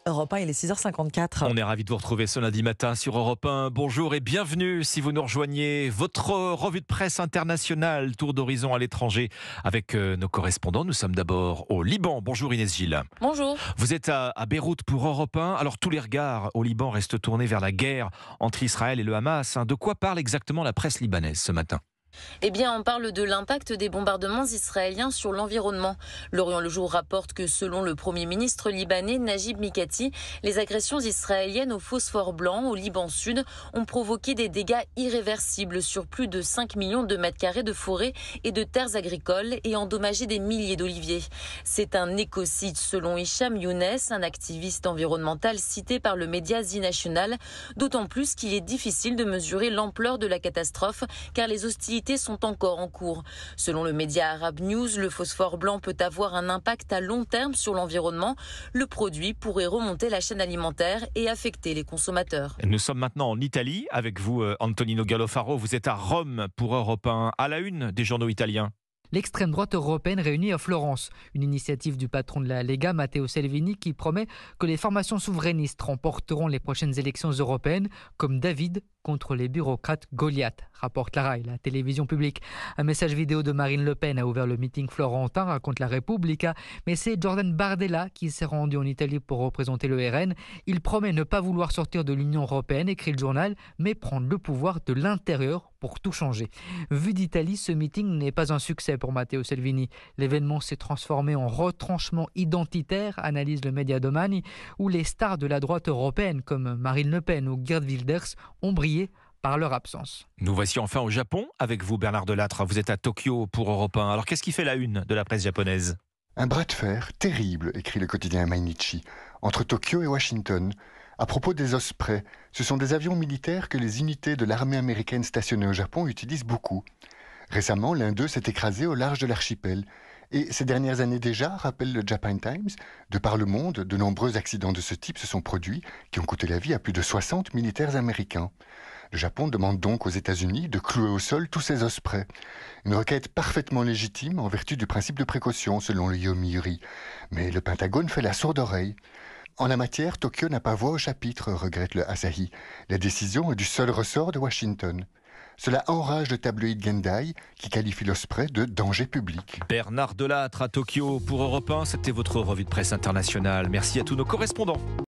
Europe 1, il est 6h54. On est ravis de vous retrouver ce lundi matin sur Europe 1. Bonjour et bienvenue si vous nous rejoignez. Votre revue de presse internationale, tour d'horizon à l'étranger avec nos correspondants. Nous sommes d'abord au Liban. Bonjour Inès Gilles. Bonjour. Vous êtes à Beyrouth pour Europe 1. Alors tous les regards au Liban restent tournés vers la guerre entre Israël et le Hamas. De quoi parle exactement la presse libanaise ce matin ? Eh bien, on parle de l'impact des bombardements israéliens sur l'environnement. L'Orient le Jour rapporte que selon le Premier ministre libanais Najib Mikati, les agressions israéliennes au phosphore blanc au Liban Sud ont provoqué des dégâts irréversibles sur plus de 5 millions de mètres carrés de forêts et de terres agricoles et endommagé des milliers d'oliviers. C'est un écocide selon Hicham Younes, un activiste environnemental cité par le média The National, d'autant plus qu'il est difficile de mesurer l'ampleur de la catastrophe car les hostilités sont encore en cours. Selon le média Arab News, le phosphore blanc peut avoir un impact à long terme sur l'environnement. Le produit pourrait remonter la chaîne alimentaire et affecter les consommateurs. Nous sommes maintenant en Italie avec vous, Antonino Gallofaro. Vous êtes à Rome pour Europe 1, à la une des journaux italiens. L'extrême droite européenne réunie à Florence, une initiative du patron de la Lega, Matteo Salvini, qui promet que les formations souverainistes remporteront les prochaines élections européennes, comme David contre les bureaucrates Goliath, rapporte la RAI, la télévision publique. Un message vidéo de Marine Le Pen a ouvert le meeting florentin, raconte la Repubblica, mais c'est Jordan Bardella qui s'est rendu en Italie pour représenter le RN. Il promet ne pas vouloir sortir de l'Union européenne, écrit le journal, mais prendre le pouvoir de l'intérieur pour tout changer. Vu d'Italie, ce meeting n'est pas un succès pour Matteo Salvini. L'événement s'est transformé en retranchement identitaire, analyse le média Domani, où les stars de la droite européenne comme Marine Le Pen ou Geert Wilders ont brillé par leur absence. Nous voici enfin au Japon avec vous, Bernard Delattre. Vous êtes à Tokyo pour Europe 1. Alors qu'est-ce qui fait la une de la presse japonaise ? Un bras de fer terrible, écrit le quotidien Mainichi, entre Tokyo et Washington. À propos des Osprey, ce sont des avions militaires que les unités de l'armée américaine stationnées au Japon utilisent beaucoup. Récemment, l'un d'eux s'est écrasé au large de l'archipel. Et ces dernières années déjà, rappelle le Japan Times, de par le monde, de nombreux accidents de ce type se sont produits, qui ont coûté la vie à plus de 60 militaires américains. Le Japon demande donc aux États-Unis de clouer au sol tous ces ospreys. Une requête parfaitement légitime en vertu du principe de précaution, selon le Yomiuri. Mais le Pentagone fait la sourde oreille. En la matière, Tokyo n'a pas voix au chapitre, regrette le Asahi. La décision est du seul ressort de Washington. Cela enrage le tabloïd Gendai, qui qualifie l'Osprey de danger public. Bernard Delattre à Tokyo pour Europe 1. C'était votre revue de presse internationale. Merci à tous nos correspondants.